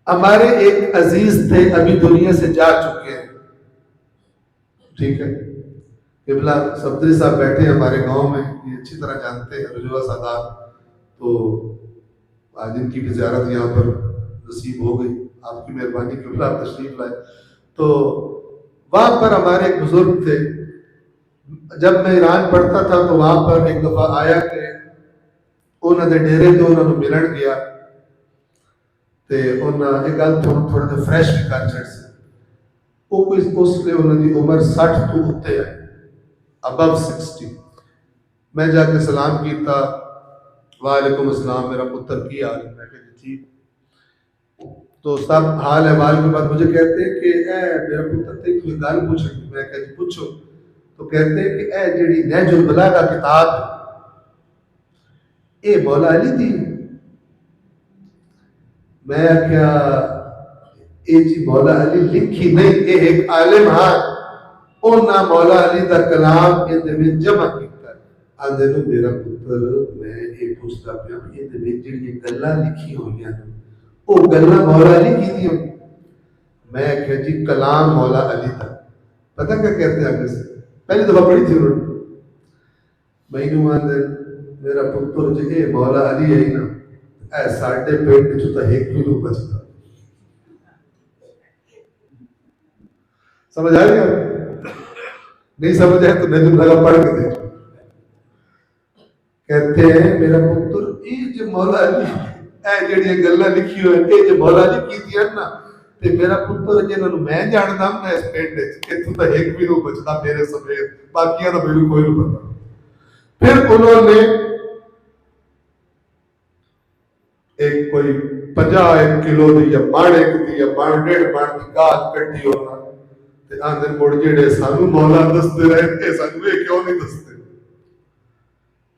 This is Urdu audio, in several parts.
ہمارے ایک عزیز تھے، ابھی دنیا سے جا چکے ہیں، ٹھیک ہے، قبلہ صفدری صاحب بیٹھے ہیں ہمارے گاؤں میں، یہ اچھی طرح جانتے ہیں رجوع سادات، تو آج ان کی بھی زیارت یہاں پر نصیب ہو گئی، آپ کی مہربانی، قبلہ آپ تشریف لائے۔ تو وہاں پر ہمارے ایک بزرگ تھے، جب میں ایران پڑھتا تھا تو وہاں پر ایک دفعہ آیا کہ انہوں نے ڈیرے تو انہوں نے ملن گیا تے انہوں ایک گل تھوڑا جہا فریش بھی کر چڑ سے وہ کوئی اس لیے انہوں کی عمر 60 تو اتنے ہے، ابو 60۔ میں جا کے سلام کیتا، وعلیکم السلام، میرا پتر کی حال ہے؟ میں کہ جی ٹھیک۔ تو سب حال احوال کے بعد مجھے کہتے ہیں کہ اے میرا پتر تے کوئی گل پوچھنی، میں کہ جی پوچھو۔ تو کہتے ہیں کہ اے جڑی نہج البلاغہ کتاب ہے اے مولا علی دی؟ میں کیا اے جی مولا علی لکھی نہیں، اے ایک عالم ہاں انہاں مولا علی دا کلام اے دے وچ جمع کیتا ہے۔ آندے نو میرا پتر میں اے پوچھتا پیا اے دے وچ جڑی گلاں لکھی ہوئیاں او گلاں مولا علی کی دی ہوئی؟ میں کہ جی کلام مولا علی دا۔ پتہ کیا کہتے ہیں آگے سے؟ پہلی دفعہ پڑھی تھی انہوں نے، مینوں آندے میرا پتر جی اے مولا علی ہے نا اے ساڈے پیٹ وچ تا ایک بھی نہیں بچتا۔ سمجھ آ گیا؟ نہیں سمجھ آئے تو نجم لگا پڑھ کے دیکھ۔ کہتے ہیں میرا پتر اے جو مولا علی اے جڑی گلاں لکھی ہوئے اے جو مولا علی کیتیاں نا تے میرا پتر جنہاں نوں میں جاندا نا اس پنڈ وچ ایتھوں تا ایک بھی نہیں بچدا میرے سمیت، باقیاں دا میرے کوئی نہیں پتہ۔ پھر انہوں نے ایک کوئی 50 کلو دی یا ماڑ ایک دی یا ماڑ 1.5 ماڑ دی گال کٹی ہونا تے آندے مڑ جڑے سانو مولا دستے رہے تے سانو اے کیوں نہیں دستے؟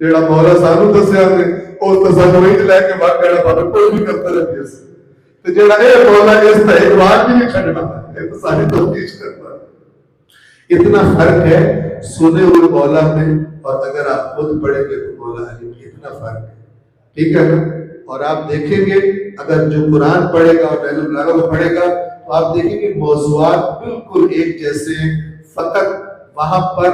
جڑا مولا سانو دسیا تے او تے سانو وچ لے کے بھاگ گیا، پر کوئی بھی کرتا رہے اس تے جڑا اے مولا اس تے ایک بات بھی نہیں چھڈنا، اے تو ساری تفتیش کرتا ہے۔ اتنا فرق ہے سنے ہوئے مولا میں اور اگر آپ خود پڑھیں گے تو مولا علی میں اتنا فرق ہے، ٹھیک ہے نا؟ اور آپ دیکھیں گے اگر جو قرآن پڑھے گا اور نہج البلاغہ کو پڑھے گا تو آپ دیکھیں گے موضوعات بالکل ایک جیسے ہیں، فقط وہاں پر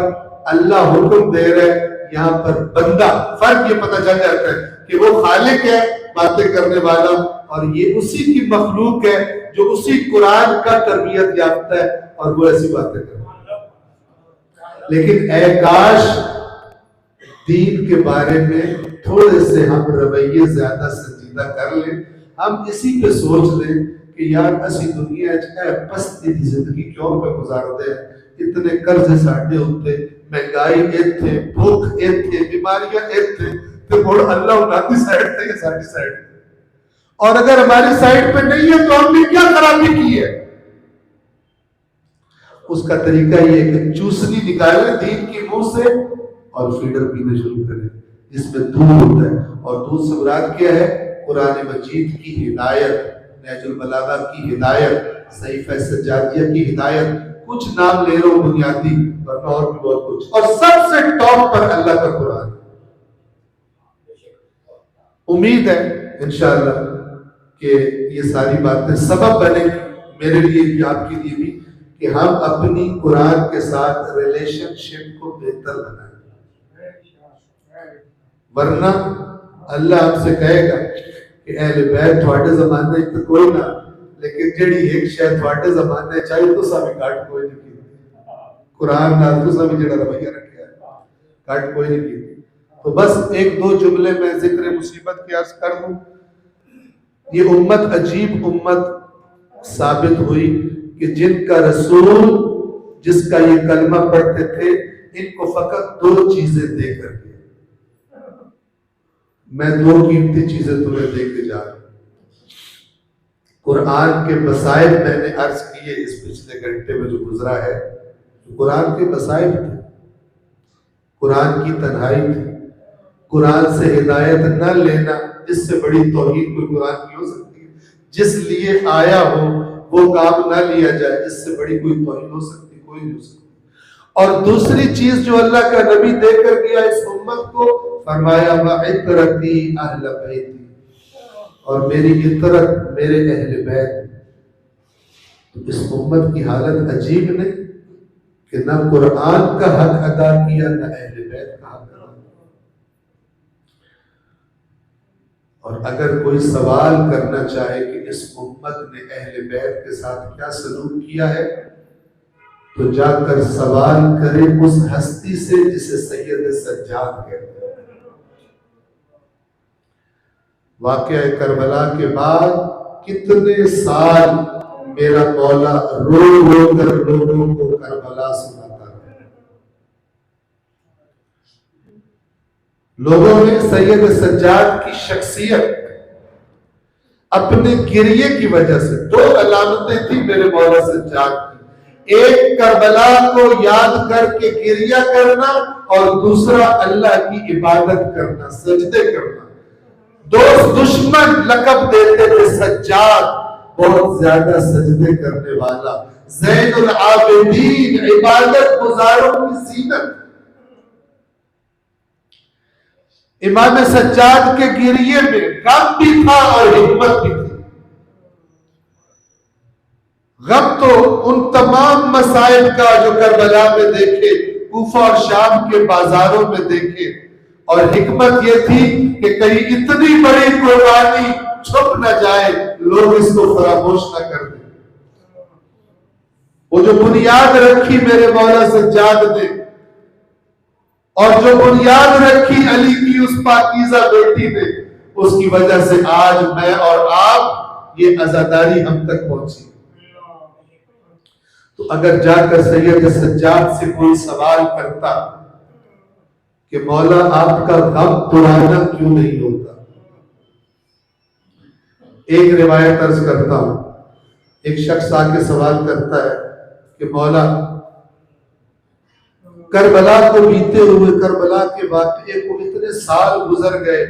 اللہ حکم دے رہے، یہاں پر بندہ، فرق یہ پتہ چل جاتا ہے کہ وہ خالق ہے باتیں کرنے والا اور یہ اسی کی مخلوق ہے جو اسی قرآن کا تربیت یافتہ ہے اور وہ ایسی باتیں کرتا ہے۔ لیکن اے کاش دین کے بارے میں تھوڑے سے ہم رویے زیادہ سنجیدہ کر لیں، ہم اسی پہ سوچ لیں کہ یار اسی دنیا اے پستی دی زندگی کیوں پہ گزارتے ہیں، اتنے قرض ساڈے ہوتے، مہنگائی ایتھے، بھوک ایتھے، بیماریاں ایتھے، تو مڑ اللہ انہاں دی سائڈ تے یا ساڈی سائڈ تے؟ اور اگر ہماری سائڈ پہ نہیں ہے تو ہم نے کیا خرابی کی ہے؟ اس کا طریقہ یہ ہے کہ چوسنی نکالیں دین کی منہ سے اور فیڈر پینے شروع کریں جس میں دودھ ہوتا ہے، اور دودھ سے مراد کیا ہے؟ قرآن مجید کی ہدایت، نہج البلاغہ کی ہدایت، صحیفہ سجادیہ کی ہدایت، کچھ نام لے رہا ہوں بنیادی ورنہ اور بھی بہت کچھ، اور سب سے ٹاپ پر اللہ کا قرآن۔ امید ہے انشاءاللہ کہ یہ ساری باتیں سبب بنے میرے لیے بھی آپ کے لیے بھی کہ ہم اپنی قرآن کے ساتھ ریلیشن شپ کو بہتر بنائیں، ورنہ اللہ ہم سے کہے گا کہ اہل بیت تھوڑے زمانے تو کوئی نہ، لیکن جڑی ایک شاید تھوڑے زمانے چاہیے تو سب کٹ کوئی نہیں کی قرآن نال تو سب جڑا رویہ رکھا ہے کٹ کوئی نہیں کی۔ تو بس ایک دو جملے میں ذکر مصیبت کی عرض کر دوں، یہ امت عجیب امت ثابت ہوئی کہ جن کا رسول جس کا یہ کلمہ پڑھتے تھے ان کو فقط 2 چیزیں دے کر گئے۔ میں 2 قیمتی چیزیں تمہیں دے کے جا رہا ہوں۔ قرآن کے مصائب میں نے عرض کیے اس پچھلے گھنٹے میں جو گزرا ہے، قرآن کے مصائب تھے، قرآن کی تنہائی تھی، قرآن سے ہدایت نہ لینا، اس سے بڑی توہین کوئی قرآن کی ہو سکتی ہے؟ جس لیے آیا ہو وہ کام نہ لیا جائے، اس سے بڑی کوئی توہین ہو سکتی؟ کوئی نہیں ہو سکتی۔ اور دوسری چیز جو اللہ کا نبی دے کر گیا اس امت کو، فرمایا وَعِتْرَتِي أَهْلَ بَيْتِي، اور میری عطرت میرے اہل بیت، تو اس امت کی حالت عجیب نہیں کہ نہ قرآن کا حق ادا کیا نہ اہل بیت کا حق ادا کیا۔ اور اگر کوئی سوال کرنا چاہے کہ اس امت نے اہل بیت کے ساتھ کیا سلوک کیا ہے، تو جا کر سوال کرے اس ہستی سے جسے سید سجاد کہتے ہیں۔ واقعہ کربلا کے بعد کتنے سال میرا مولا رو رو کر لوگوں کو کربلا سناتا رہا۔ لوگوں نے سید سجاد کی شخصیت اپنے گریے کی وجہ سے، دو علامتیں تھی میرے مولا سجاد کی، ایک کربلا کو یاد کر کے گریہ کرنا اور دوسرا اللہ کی عبادت کرنا، سجدے کرنا۔ دوست دشمن لقب دیتے تھے سجاد، بہت زیادہ سجدے کرنے والا، زین العابدین، عبادت گزاروں کی زینت۔ امام سجاد کے گریے میں غم بھی تھا اور حکمت بھی تھی۔ غم تو ان تمام مصائب کا جو کربلا میں دیکھے، کوفہ اور شام کے بازاروں میں دیکھے، اور حکمت یہ تھی کہ کہیں اتنی بڑی قربانی چھپ نہ جائے، لوگ اس کو فراموش نہ کر دیں۔ وہ جو بنیاد رکھی میرے مولا سجاد نے، اور جو بنیاد رکھی علی کی اس پاکیزہ بیٹی نے، اس کی وجہ سے آج میں اور آپ یہ عزاداری ہم تک پہنچی۔ تو اگر جا کر سید سجاد سے کوئی سوال کرتا کہ مولا آپ کا غم پرانا کیوں نہیں ہوتا، ایک روایت عرض کرتا ہوں، ایک شخص آ کے سوال کرتا ہے کہ مولا کربلا کو بیتے ہوئے، کربلا کے واقعے کو اتنے سال گزر گئے،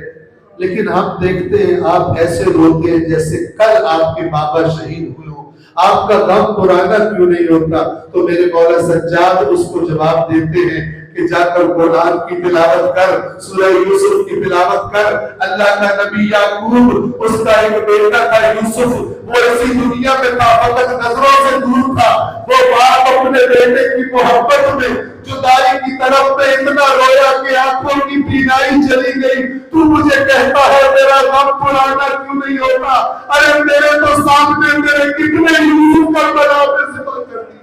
لیکن ہم دیکھتے ہیں آپ ایسے روتے ہیں جیسے کل آپ کے بابا شہید ہوئے ہوں، آپ کا غم پرانا کیوں نہیں ہوتا؟ تو میرے مولا سجاد اس کو جواب دیتے ہیں کہ جا کر قرآن کی تلاوت کر، سورہ یوسف کی تلاوت کر۔ اللہ کا نبی یعقوب، اس کا ایک بیٹا تھا یوسف، وہ اسی دنیا میں تھا، فقط نظروں سے دور تھا۔ وہ باپ اپنے بیٹے کی محبت میں جدائی کی طرف میں اتنا رویا کہ آنکھوں کی بینائی چلی گئی۔ تو مجھے کہتا ہے میرا غم پرانا کیوں نہیں ہوتا؟ ارے میرے تو سامنے میرے کتنے یوسف کربلا میں ذبح کر دیے۔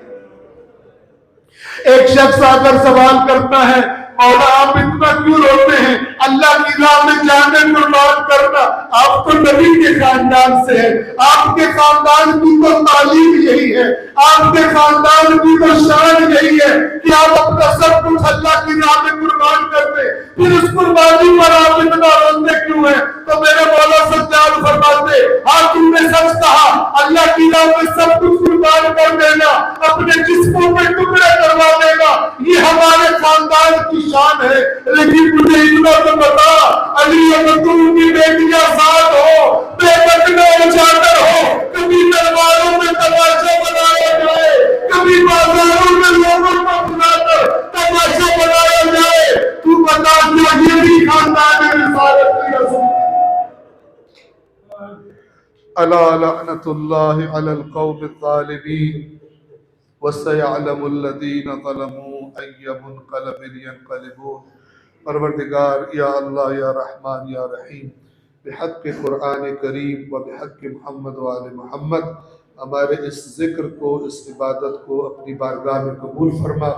ایک شخص آ کر سوال کرتا ہے مولا آپ اتنا کیوں روتے ہیں؟ اللہ کی راہ میں جانیں قربان کرنا۔ آپ تو نبی کے خاندان سے ہیں، آپ کے خاندان کی تو تعلیم یہی ہے، آپ کے خاندان کی تو شان یہی ہے کہ آپ اپنا سب کچھ اللہ کی راہ میں قربان کر دیں، پھر اس قربانی پر آپ اتنا روتے کیوں ہیں؟ تو میرے مولا سجاد فرماتے ہاں تم نے سچ کہا، اللہ کی راہ میں سب کچھ قربان کر دینا، اپنے جسموں پہ ٹکڑے کروا دینا، یہ ہمارے خاندان کی شان ہے۔ لیکن مجھے اتنا تو بتا، علی اگر تم کی بیٹیاں ساتھ ہو، بے بکنا اجاگر ہو، کبھی درباروں میں تماشا بنایا جائے، کبھی بازاروں میں لوگوں کو بلا کر تماشا بنایا جائے، تو بتا کیا یہ بھی خاندان رسالت کی رسول؟ الا لعنت اللہ علی القوم الظالمین وَسَيَعْلَمُ الَّذِينَ ظَلَمُوا أَيَّ مُنْقَلَبٍ يَنْقَلِبُونَ۔ پروردگار یا اللہ یا رحمان یا رحیم، بحق قرآن کریم و بحق محمد و آل محمد، ہمارے اس ذکر کو، اس عبادت کو اپنی بارگاہ میں قبول فرما۔